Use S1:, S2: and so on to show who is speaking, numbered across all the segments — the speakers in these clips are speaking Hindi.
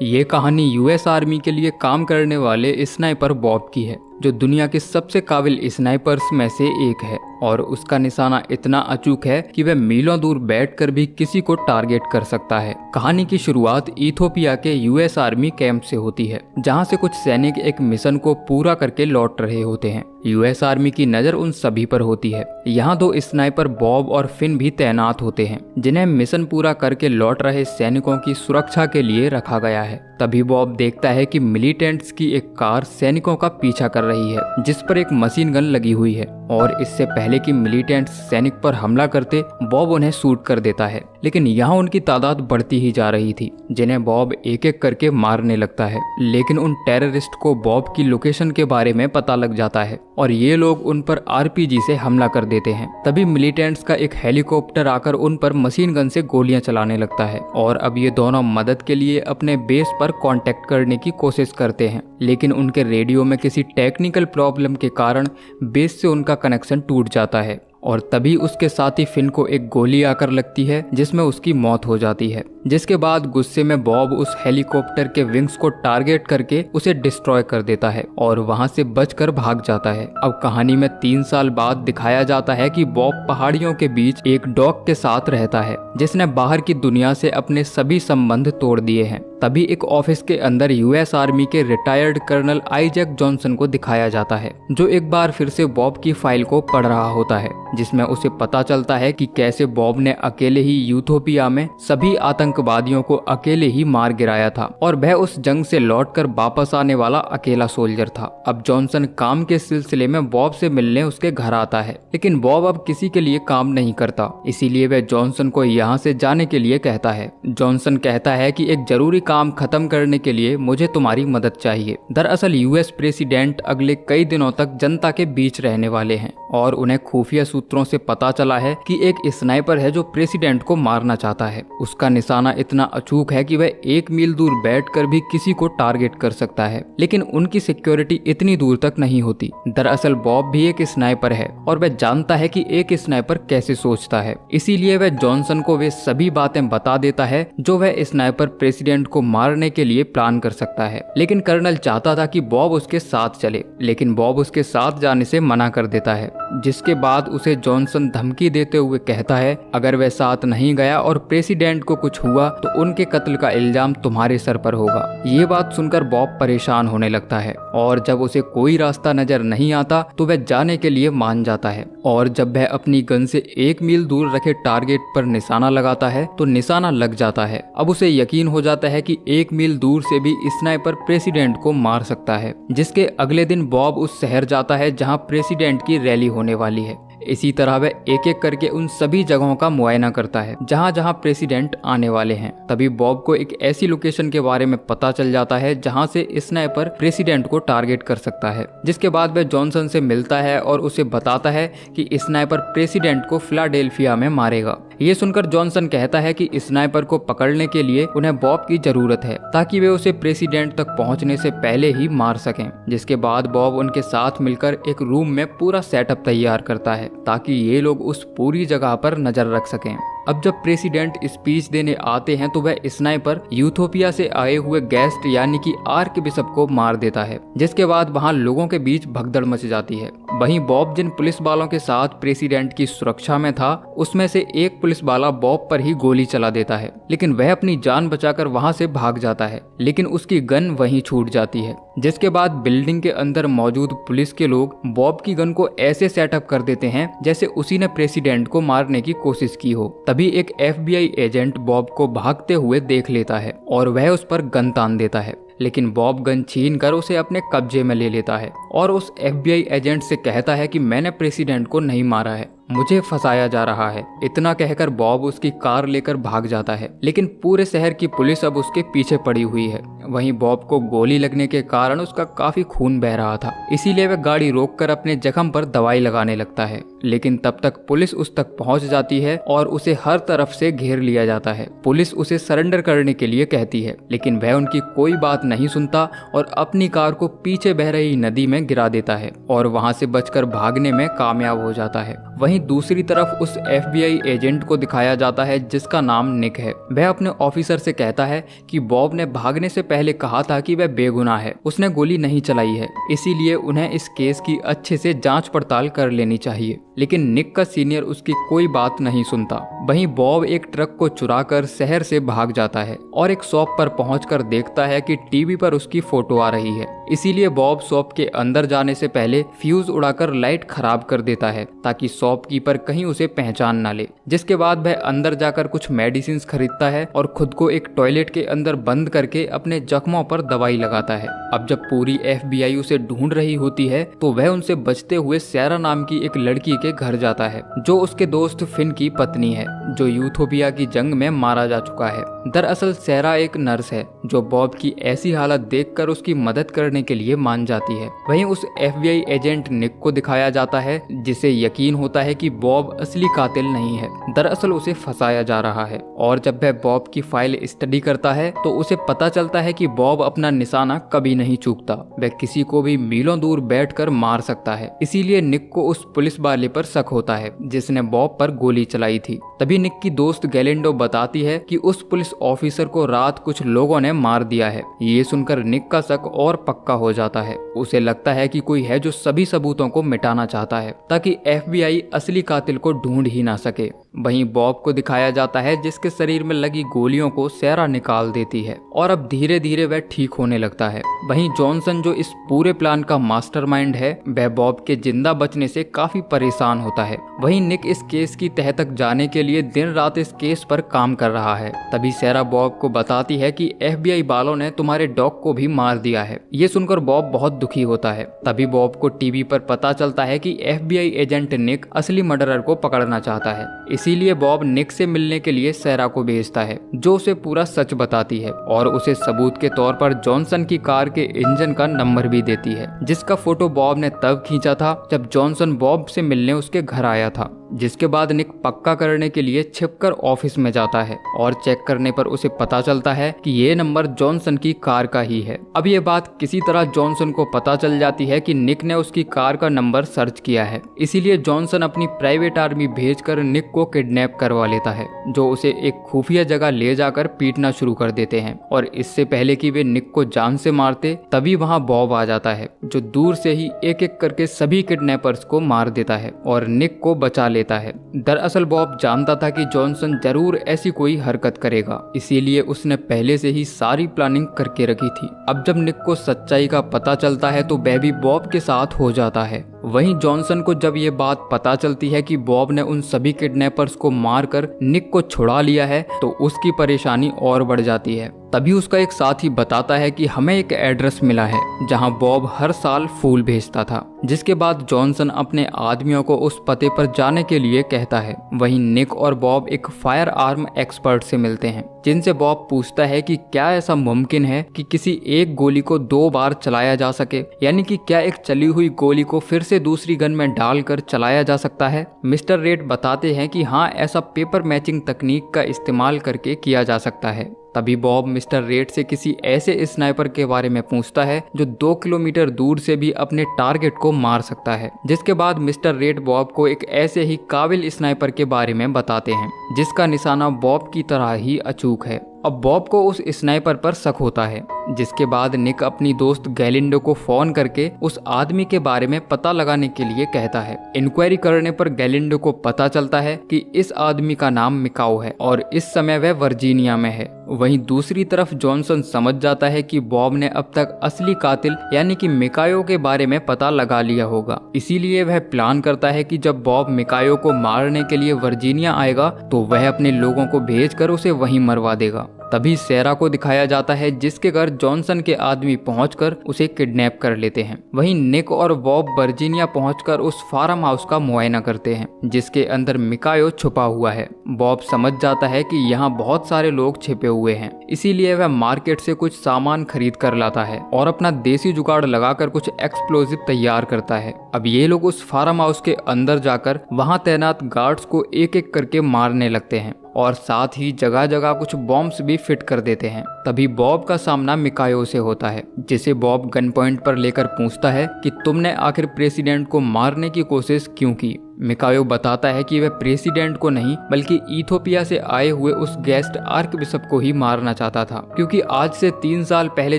S1: ये कहानी यूएस आर्मी के लिए काम करने वाले स्नाइपर बॉब की है, जो दुनिया के सबसे काबिल स्नाइपर्स में से एक है और उसका निशाना इतना अचूक है कि वह मीलों दूर बैठकर भी किसी को टारगेट कर सकता है। कहानी की शुरुआत इथियोपिया के यूएस आर्मी कैंप से होती है, जहां से कुछ सैनिक एक मिशन को पूरा करके लौट रहे होते हैं। यूएस आर्मी की नजर उन सभी पर होती है। यहाँ 2 स्नाइपर बॉब और फिन भी तैनात होते हैं, जिन्हें मिशन पूरा करके लौट रहे सैनिकों की सुरक्षा के लिए रखा गया है। तभी बॉब देखता है कि मिलिटेंट्स की एक कार सैनिकों का पीछा कर रही है, जिस पर एक मशीन गन लगी हुई है, और इससे पहले कि मिलिटेंट्स सैनिक पर हमला करते बॉब उन्हें शूट कर देता है। लेकिन यहाँ उनकी तादाद बढ़ती ही जा रही थी, जिन्हें बॉब एक एक करके मारने लगता है। लेकिन उन टेररिस्ट को बॉब की लोकेशन के बारे में पता लग जाता है और ये लोग उन पर आरपीजी से हमला कर देते हैं। तभी मिलिटेंट्स का एक हेलीकॉप्टर आकर उन पर मशीन गन से गोलियां चलाने लगता है और अब ये दोनों मदद के लिए अपने बेस पर कांटेक्ट करने की कोशिश करते हैं। लेकिन उनके रेडियो में किसी टेक्निकल प्रॉब्लम के कारण बेस से उनका कनेक्शन टूट जाता है और तभी उसके साथी फिन को एक गोली आकर लगती है, जिसमें उसकी मौत हो जाती है। जिसके बाद गुस्से में बॉब उस हेलीकॉप्टर के विंग्स को टारगेट करके उसे डिस्ट्रॉय कर देता है और वहां से बचकर भाग जाता है। अब कहानी में 3 साल बाद दिखाया जाता है कि बॉब पहाड़ियों के बीच एक डॉग के साथ रहता है, जिसने बाहर की दुनिया से अपने सभी संबंध तोड़ दिए हैं। तभी एक ऑफिस के अंदर यूएस आर्मी के रिटायर्ड कर्नल आइजैक जॉनसन को दिखाया जाता है, जो एक बार फिर से बॉब की फाइल को पढ़ रहा होता है, जिसमें उसे पता चलता है कि कैसे बॉब ने अकेले ही यूथोपिया में सभी आतंकवादियों को अकेले ही मार गिराया था और वह उस जंग से लौटकर वापस आने वाला अकेला सोल्जर था। अब जॉनसन काम के सिलसिले में बॉब से मिलने उसके घर आता है, लेकिन बॉब अब किसी के लिए काम नहीं करता, इसीलिए वह जॉनसन को यहाँ से जाने के लिए कहता है। जॉनसन कहता है कि एक जरूरी काम खत्म करने के लिए मुझे तुम्हारी मदद चाहिए। दरअसल यूएस प्रेसिडेंट अगले कई दिनों तक जनता के बीच रहने वाले हैं और उन्हें खुफिया सूत्रों से पता चला है कि एक स्नाइपर है जो प्रेसिडेंट को मारना चाहता है। उसका निशाना इतना अचूक है कि वह 1 मील दूर बैठकर भी किसी को टारगेट कर सकता है, लेकिन उनकी सिक्योरिटी इतनी दूर तक नहीं होती। दरअसल बॉब भी एक स्नाइपर है और वह जानता है कि एक स्नाइपर कैसे सोचता है, इसीलिए वह जॉनसन को वे सभी बातें बता देता है जो वह स्नाइपर प्रेसिडेंट को मारने के लिए प्लान कर सकता है। लेकिन कर्नल चाहता था कि बॉब उसके साथ चले, लेकिन बॉब उसके साथ जाने से मना कर देता है, जिसके बाद उसे जॉनसन धमकी देते हुए कहता है अगर वह साथ नहीं गया और प्रेसिडेंट को कुछ हुआ तो उनके कत्ल का इल्जाम तुम्हारे सर पर होगा। ये बात सुनकर बॉब परेशान होने लगता है और जब उसे कोई रास्ता नजर नहीं आता तो वह जाने के लिए मान जाता है और जब वह अपनी गन से 1 मील दूर रखे टारगेट पर निशाना लगाता है तो निशाना लग जाता है। अब उसे यकीन हो जाता है कि 1 मील दूर से भी स्नाइपर प्रेसिडेंट को मार सकता है। जिसके अगले दिन बॉब उस शहर जाता है जहां प्रेसिडेंट की रैली होने वाली है। इसी तरह वह एक एक करके उन सभी जगहों का मुआयना करता है जहां जहां प्रेसिडेंट आने वाले हैं। तभी बॉब को एक ऐसी लोकेशन के बारे में पता चल जाता है जहां से स्नाइपर प्रेसिडेंट को टारगेट कर सकता है। जिसके बाद वह जॉनसन से मिलता है और उसे बताता है कि स्नाइपर प्रेसिडेंट को फिलाडेल्फिया में मारेगा। ये सुनकर जॉनसन कहता है कि स्नाइपर को पकड़ने के लिए उन्हें बॉब की जरूरत है ताकि वे उसे प्रेसिडेंट तक पहुंचने से पहले ही मार सकें। जिसके बाद बॉब उनके साथ मिलकर एक रूम में पूरा सेटअप तैयार करता है ताकि ये लोग उस पूरी जगह पर नजर रख सकें। अब जब प्रेसिडेंट स्पीच देने आते हैं तो वह स्नाइपर यूथोपिया से आए हुए गेस्ट यानी कि आर्क बिशप को मार देता है, जिसके बाद वहां लोगों के बीच भगदड़ मच जाती है। वहीं बॉब जिन पुलिस वालों के साथ प्रेसिडेंट की सुरक्षा में था उसमें से एक पुलिस वाला बॉब पर ही गोली चला देता है, लेकिन वह अपनी जान बचाकर वहां से भाग जाता है, लेकिन उसकी गन वहीं छूट जाती है। जिसके बाद बिल्डिंग के अंदर मौजूद पुलिस के लोग बॉब की गन को ऐसे सेटअप कर देते हैं जैसे उसी ने प्रेसिडेंट को मारने की कोशिश की हो। तभी एक FBI एजेंट बॉब को भागते हुए देख लेता है और वह उस पर गन तान देता है, लेकिन बॉब गन छीन कर उसे अपने कब्जे में ले लेता है और उस FBI एजेंट से कहता है कि मैंने प्रेसिडेंट को नहीं मारा है, मुझे फंसाया जा रहा है। इतना कहकर बॉब उसकी कार लेकर भाग जाता है, लेकिन पूरे शहर की पुलिस अब उसके पीछे पड़ी हुई है। वहीं बॉब को गोली लगने के कारण उसका काफी खून बह रहा था, इसीलिए वह गाड़ी रोककर अपने जख्म पर दवाई लगाने लगता है, लेकिन तब तक पुलिस उस तक पहुंच जाती है और उसे हर तरफ से घेर लिया जाता है। पुलिस उसे सरेंडर करने के लिए कहती है, लेकिन वह उनकी कोई बात नहीं सुनता और अपनी कार को पीछे बह रही नदी में गिरा देता है और वहां से बचकर भागने में कामयाब हो जाता है। वहीं वहीं दूसरी तरफ उस FBI एजेंट को दिखाया जाता है जिसका नाम निक है। वह अपने ऑफिसर से कहता है कि बॉब ने भागने से पहले कहा था कि वह बेगुनाह है, उसने गोली नहीं चलाई है, इसीलिए उन्हें इस केस की अच्छे से जांच पड़ताल कर लेनी चाहिए। लेकिन निक का सीनियर उसकी कोई बात नहीं सुनता। वहीं बॉब एक ट्रक को चुराकर शहर से भाग जाता है और एक शॉप पर पहुंचकर देखता है कि टीवी पर उसकी फोटो आ रही है। इसीलिए बॉब शॉप के अंदर जाने से पहले फ्यूज उड़ाकर लाइट खराब कर देता है ताकि शॉपकीपर कहीं उसे पहचान ना ले। जिसके बाद वह अंदर जाकर कुछ मेडिसिन खरीदता है और खुद को एक टॉयलेट के अंदर बंद करके अपने जख्मों पर दवाई लगाता है। अब जब पूरी FBI उसे ढूंढ रही होती है तो वह उनसे बचते हुए सैरा नाम की एक लड़की के घर जाता है जो उसके दोस्त फिन की पत्नी है, जो यूथोपिया की जंग में मारा जा चुका है। दरअसल सैरा एक नर्स है जो बॉब की ऐसी हालत देखकर उसकी मदद करने के लिए मान जाती है। वहीं उस FBI एजेंट निक को दिखाया जाता है जिसे यकीन होता है कि बॉब असली कातिल नहीं है, दरअसल उसे फंसाया जा रहा है। और जब वह बॉब की फाइल स्टडी करता है तो उसे पता चलता है कि बॉब अपना निशाना कभी नहीं चूकता, वह किसी को भी मीलों दूर बैठकर मार सकता है। इसीलिए निक को उस पुलिस वाले पर शक होता है जिसने बॉब पर गोली चलाई थी। तभी निक की दोस्त गैलिंडो बताती है कि उस पुलिस ऑफिसर को रात कुछ लोगों ने मार दिया है। ये सुनकर निक का शक और पक्का हो जाता है। उसे लगता है कि कोई है जो सभी सबूतों को मिटाना चाहता है ताकि FBI असली कातिल को ढूंढ ही ना सके। वहीं बॉब को दिखाया जाता है जिसके शरीर में लगी गोलियों को सैरा निकाल देती है और अब धीरे धीरे वह ठीक होने लगता है। वहीं जॉनसन जो इस पूरे प्लान का मास्टरमाइंड है, वह बॉब के जिंदा बचने से काफी परेशान होता है। वहीं निक इस केस की तह तक जाने के लिए दिन रात इस केस पर काम कर रहा है। तभी सैरा बॉब को बताती है कि FBI वालों ने तुम्हारे डॉग को भी मार दिया है। ये सुनकर बॉब बहुत दुखी होता है। तभी बॉब को टीवी पर पता चलता है कि FBI एजेंट निक असली मर्डरर को पकड़ना चाहता है। इसीलिए बॉब निक से मिलने के लिए सैरा को भेजता है जो उसे पूरा सच बताती है और उसे सबूत के तौर पर जॉनसन की कार के इंजन का नंबर भी देती है, जिसका फोटो बॉब ने तब खींचा था जब जॉनसन बॉब से मिलने उसके घर आया था। जिसके बाद निक पक्का करने के लिए छिपकर ऑफिस में जाता है और चेक करने पर उसे पता चलता है कि ये नंबर जॉनसन की कार का ही है। अब ये बात किसी तरह जॉनसन को पता चल जाती है कि निक ने उसकी कार का नंबर सर्च किया है। इसीलिए जॉनसन अपनी प्राइवेट आर्मी भेजकर निक को किडनैप करवा लेता है, जो उसे एक खुफिया जगह ले जाकर पीटना शुरू कर देते हैं। और इससे पहले कि वे निक को जान से मारते तभी वहाँ बॉब आ जाता है जो दूर से ही एक एक करके सभी किडनैपर्स को मार देता है और निक को बचा लेता है। दरअसल बॉब जानता था कि जॉनसन जरूर ऐसी कोई हरकत करेगा, इसीलिए उसने पहले से ही सारी प्लानिंग करके रखी थी। अब जब निक को सच्चाई का पता चलता है तो वह भी बॉब के साथ हो जाता है। वहीं जॉनसन को जब ये बात पता चलती है कि बॉब ने उन सभी किडनैपर्स को मारकर निक को छुड़ा लिया है तो उसकी परेशानी और बढ़ जाती है। तभी उसका एक साथी बताता है कि हमें एक एड्रेस मिला है जहां बॉब हर साल फूल भेजता था। जिसके बाद जॉनसन अपने आदमियों को उस पते पर जाने के लिए कहता है। वहीं निक और बॉब एक फायर आर्म एक्सपर्ट से मिलते हैं, जिनसे बॉब पूछता है कि क्या ऐसा मुमकिन है कि किसी एक गोली को 2 बार चलाया जा सके, यानी कि क्या एक चली हुई गोली को फिर से दूसरी गन में डालकर चलाया जा सकता है। मिस्टर रेड बताते हैं कि हाँ, ऐसा पेपर मैचिंग तकनीक का इस्तेमाल करके किया जा सकता है। तभी बॉब मिस्टर रेड से किसी ऐसे स्नाइपर के बारे में पूछता है जो 2 किलोमीटर दूर से भी अपने टारगेट को मार सकता है। जिसके बाद मिस्टर रेड बॉब को एक ऐसे ही काबिल स्नाइपर के बारे में बताते हैं जिसका निशाना बॉब की तरह ही अचूक है। अब बॉब को उस स्नाइपर पर शक होता है। जिसके बाद निक अपनी दोस्त गैलिंडो को फोन करके उस आदमी के बारे में पता लगाने के लिए कहता है। इंक्वायरी करने पर गैलिंडो को पता चलता है कि इस आदमी का नाम मिकाओ है और इस समय वह वर्जीनिया में है। वहीं दूसरी तरफ जॉनसन समझ जाता है कि बॉब ने अब तक असली कातिल यानी कि मिकायो के बारे में पता लगा लिया होगा। इसीलिए वह प्लान करता है कि जब बॉब मिकायो को मारने के लिए वर्जीनिया आएगा तो वह अपने लोगों को भेजकर उसे वहीं मरवा देगा। तभी सैरा को दिखाया जाता है जिसके घर जॉनसन के आदमी पहुंचकर उसे किडनैप कर लेते हैं। वहीं निक और बॉब वर्जीनिया पहुंचकर उस फार्म हाउस का मुआयना करते हैं जिसके अंदर मिकायो छुपा हुआ है। बॉब समझ जाता है कि यहाँ बहुत सारे लोग छिपे हुए हैं, इसीलिए वह मार्केट से कुछ सामान खरीद कर लाता है और अपना देसी जुगाड़ लगाकर कुछ एक्सप्लोजिव तैयार करता है। अब ये लोग उस फार्म हाउस के अंदर जाकर वहां तैनात गार्ड्स को एक एक करके मारने लगते हैं और साथ ही जगह जगह कुछ बॉम्ब्स भी फिट कर देते हैं। तभी बॉब का सामना मिकायो से होता है, जिसे बॉब गन पॉइंट पर लेकर पूछता है कि तुमने आखिर प्रेसिडेंट को मारने की कोशिश क्यों की। मिकायो बताता है कि वह प्रेसिडेंट को नहीं बल्कि इथोपिया से आए हुए उस गेस्ट आर्क बिशप को ही मारना चाहता था, क्योंकि आज से 3 साल पहले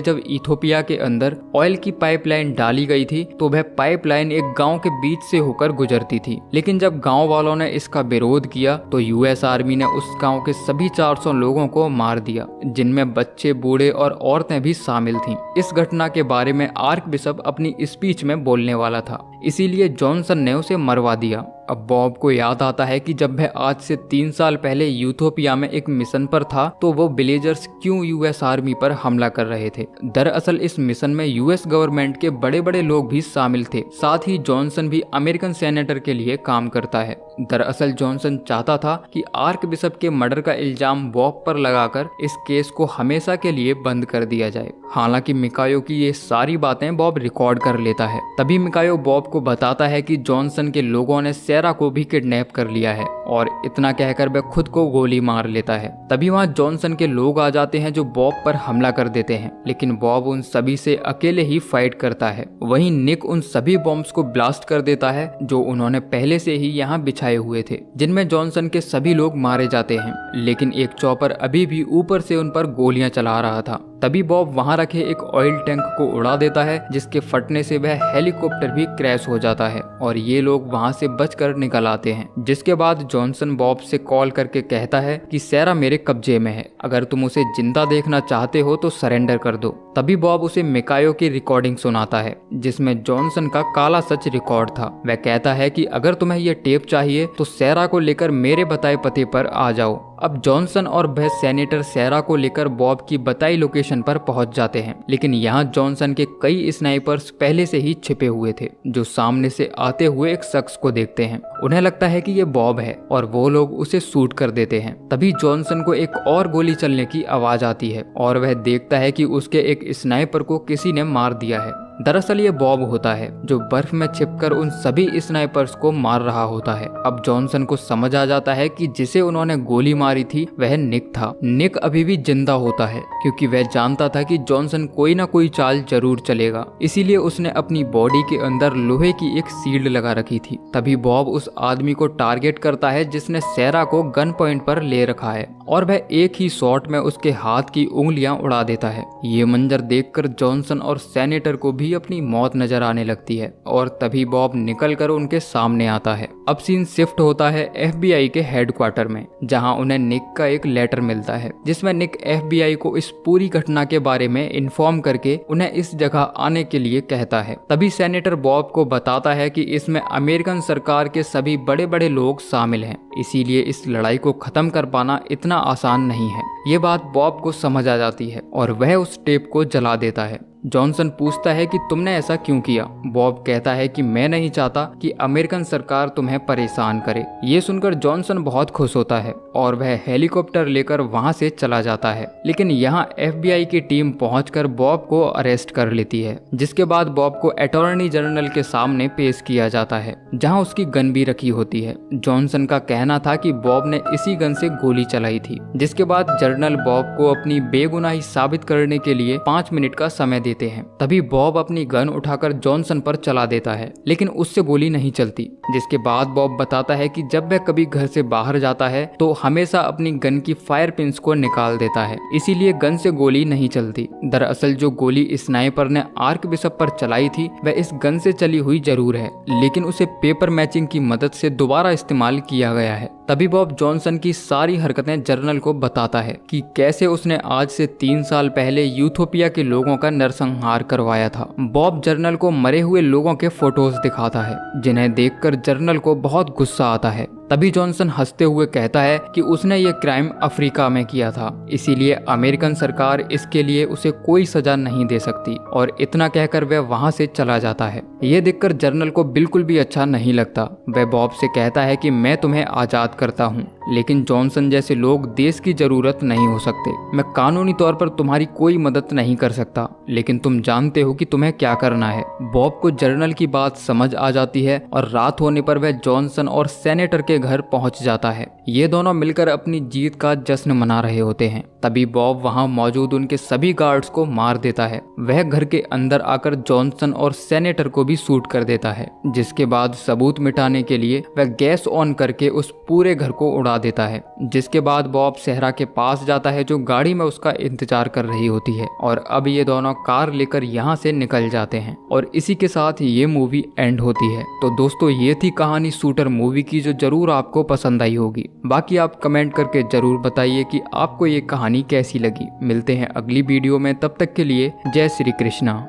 S1: जब इथोपिया के अंदर ऑयल की पाइपलाइन डाली गई थी तो वह पाइपलाइन एक गांव के बीच से होकर गुजरती थी। लेकिन जब गांव वालों ने इसका विरोध किया तो यूएस आर्मी ने उस गांव के सभी 400 लोगों को मार दिया, जिनमें बच्चे, बूढ़े और औरतें भी शामिल थीं। इस घटना के बारे में आर्क बिशप अपनी स्पीच में बोलने वाला था, इसीलिए जॉनसन ने उसे मरवा दिया। अब बॉब को याद आता है कि जब वह आज से 3 साल पहले यूथोपिया में एक मिशन पर था तो वो विलेजर्स क्यों यूएस आर्मी पर हमला कर रहे थे। दरअसल इस मिशन में यूएस गवर्नमेंट के बड़े बड़े लोग भी शामिल थे। साथ ही जॉनसन भी अमेरिकन सेनेटर के लिए काम करता है। दरअसल जॉनसन चाहता था कि आर्क बिशप के मर्डर का इल्जाम बॉब पर लगाकर इस केस को हमेशा के लिए बंद कर दिया जाए। हालांकि मिकायो की ये सारी बातें बॉब रिकॉर्ड कर लेता है। तभी मिकायो बॉब को बताता है कि जॉनसन के लोगों ने सेरा को भी किडनैप कर लिया है, और इतना कहकर वह खुद को गोली मार लेता है। तभी वहाँ जॉनसन के लोग आ जाते हैं जो बॉब पर हमला कर देते हैं, लेकिन बॉब उन सभी से अकेले ही फाइट करता है। वहीं निक उन सभी बॉम्ब्स को ब्लास्ट कर देता है जो उन्होंने पहले से ही यहाँ बिछाए हुए थे, जिनमें जॉनसन के सभी लोग मारे जाते हैं। लेकिन एक चॉपर अभी भी ऊपर से उन पर गोलियां चला रहा था। तभी बॉब वहां रखे एक ऑयल टैंक को उड़ा देता है, जिसके फटने से वह हेलीकॉप्टर भी क्रैश हो जाता है और ये लोग वहां से बचकर निकल आते हैं। जिसके बाद जॉनसन बॉब से कॉल करके कहता है कि सेरा मेरे कब्जे में है, अगर तुम उसे जिंदा देखना चाहते हो तो सरेंडर कर दो। तभी बॉब उसे मिकायो की रिकॉर्डिंग सुनाता है, जिसमें जॉनसन का काला सच रिकॉर्ड था। वह कहता है कि अगर तुम्हें यह टेप चाहिए तो सेरा को लेकर मेरे बताए पते पर आ जाओ। अब जॉनसन और वह सेनेटर सेरा को लेकर बॉब की बताई लोकेशन पर पहुंच जाते हैं, लेकिन यहाँ जॉनसन के कई स्नाइपर्स पहले से ही छिपे हुए थे, जो सामने से आते हुए एक शख्स को देखते हैं। उन्हें लगता है कि ये बॉब है और वो लोग उसे शूट कर देते हैं। तभी जॉनसन को एक और गोली चलने की आवाज आती है और वह देखता है कि उसके एक स्नाइपर को किसी ने मार दिया है। दरअसल ये बॉब होता है जो बर्फ में छिपकर उन सभी स्नाइपर्स को मार रहा होता है। अब जॉनसन को समझ आ जाता है कि जिसे उन्होंने गोली मारी थी वह निक था। निक अभी भी जिंदा होता है क्योंकि वह जानता था कि जॉनसन कोई ना कोई चाल जरूर चलेगा, इसीलिए उसने अपनी बॉडी के अंदर लोहे की एक शील्ड लगा रखी थी। तभी बॉब उस आदमी को टारगेट करता है जिसने सेरा को गन पॉइंट पर ले रखा है और वह एक ही शॉट में उसके हाथ की उंगलियां उड़ा देता है। ये मंजर देखकर जॉनसन और सेनेटर को भी अपनी मौत नजर आने लगती है और तभी बॉब निकलकर उनके सामने आता है। अब सीन शिफ्ट होता है FBI के हेडक्वार्टर में, जहां उन्हें निक का एक लेटर मिलता है जिसमें निक FBI को इस पूरी घटना के बारे में इन्फॉर्म करके उन्हें इस जगह आने के लिए कहता है। तभी सेनेटर बॉब को बताता है कि इसमें अमेरिकन सरकार के सभी बड़े बड़े लोग शामिल हैं, इसीलिए इस लड़ाई को खत्म कर पाना इतना आसान नहीं है। ये बात बॉब को समझ आ जाती है और वह उस टेप को जला देता है। जॉनसन पूछता है कि तुमने ऐसा क्यों किया। बॉब कहता है कि मैं नहीं चाहता कि अमेरिकन सरकार तुम्हें परेशान करे। ये सुनकर जॉनसन बहुत खुश होता है और वह हेलीकॉप्टर लेकर वहां से चला जाता है, लेकिन यहाँ FBI की टीम पहुंचकर बॉब को अरेस्ट कर लेती है, जिसके बाद बॉब को अटॉर्नी जनरल के सामने पेश किया जाता है, जहां उसकी गन भी रखी होती है। जॉनसन का कहना था कि बॉब ने इसी गन से गोली चलाई थी, जिसके बाद जनरल बॉब को अपनी बेगुनाही साबित करने के लिए 5 मिनट का समय देते हैं। तभी बॉब अपनी गन उठाकर जॉनसन पर चला देता है, लेकिन उससे गोली नहीं चलती। जिसके बाद बॉब बताता है कि जब वह कभी घर से बाहर जाता है तो हमेशा अपनी गन की फायर पिन्स को निकाल देता है, इसीलिए गन से गोली नहीं चलती। दरअसल जो गोली स्नाइपर ने आर्क बिशप पर चलाई थी वह इस गन से चली हुई जरूर है, लेकिन उसे पेपर मैचिंग की मदद से दोबारा इस्तेमाल किया गया है। तभी बॉब जॉनसन की सारी हरकतें जनरल को बताता है कि कैसे उसने आज से 3 साल पहले यूथोपिया के लोगों का नरसंहार करवाया था। बॉब जनरल को मरे हुए लोगों के फोटोज दिखाता है, जिन्हें देखकर जनरल को बहुत गुस्सा आता है। तभी जॉनसन हंसते हुए कहता है कि उसने ये क्राइम अफ्रीका में किया था, इसीलिए अमेरिकन सरकार इसके लिए उसे कोई सजा नहीं दे सकती, और इतना कहकर वह वहां से चला जाता है। ये देखकर जनरल को बिल्कुल भी अच्छा नहीं लगता। वह बॉब से कहता है कि मैं तुम्हें आजाद करता हूँ, लेकिन जॉनसन जैसे लोग देश की जरूरत नहीं हो सकते। मैं कानूनी तौर पर तुम्हारी कोई मदद नहीं कर सकता, लेकिन तुम जानते हो कि तुम्हें क्या करना है। बॉब को जर्नल की बात समझ आ जाती है और रात होने पर वह जॉनसन और सेनेटर के घर पहुंच जाता है। ये दोनों मिलकर अपनी जीत का जश्न मना रहे होते हैं। तभी बॉब वहां मौजूद उनके सभी गार्ड्स को मार देता है। वह घर के अंदर आकर जॉनसन और सेनेटर को भी शूट कर देता है, जिसके बाद सबूत मिटाने के लिए वह गैस ऑन करके उस पूरे घर को उड़ा देता है। जिसके बाद बॉब सहरा के पास जाता है, जो गाड़ी में उसका इंतजार कर रही होती है, और अब ये दोनों कार लेकर यहाँ से निकल जाते हैं। और इसी के साथ ये मूवी एंड होती है। तो दोस्तों, ये थी कहानी शूटर मूवी की, जो जरूर आपको पसंद आई होगी। बाकी आप कमेंट करके जरूर बताइए कि आपको ये कहानी कैसी लगी। मिलते हैं अगली वीडियो में, तब तक के लिए जय श्री कृष्णा।